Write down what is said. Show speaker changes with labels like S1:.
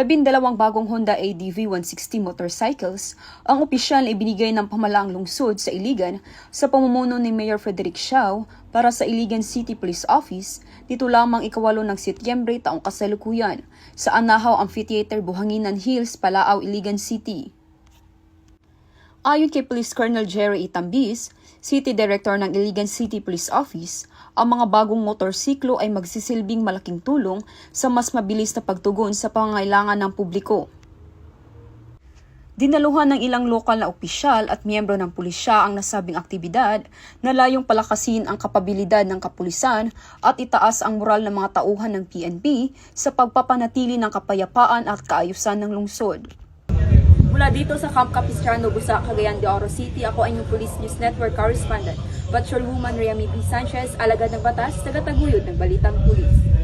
S1: 12 bagong Honda ADV 160 motorcycles ang opisyal na ibinigay ng pamahalaang lungsod sa Iligan sa pamumuno ni Mayor Frederick Siao para sa Iligan City Police Office dito lamang 8 ng Setyembre taong kasalukuyan sa Anahaw Amphitheater, Buhanginan Hills, Palao, Iligan City. Ayon kay Police Colonel Jerry Itambis, City Director ng Iligan City Police Office, ang mga bagong motorsiklo ay magsisilbing malaking tulong sa mas mabilis na pagtugon sa pangangailangan ng publiko. Dinaluhan ng ilang lokal na opisyal at miyembro ng pulisya ang nasabing aktibidad na layong palakasin ang kapabilidad ng kapulisan at itaas ang moral ng mga tauhan ng PNP sa pagpapanatili ng kapayapaan at kaayusan ng lungsod. Mula dito sa Camp Capistrano, Busa, Cagayan de Oro City, ako ay inyong Police News Network correspondent, Patrolwoman Rhea P. Sanchez, alagad ng batas, tagataguyod ng Balitang Pulis.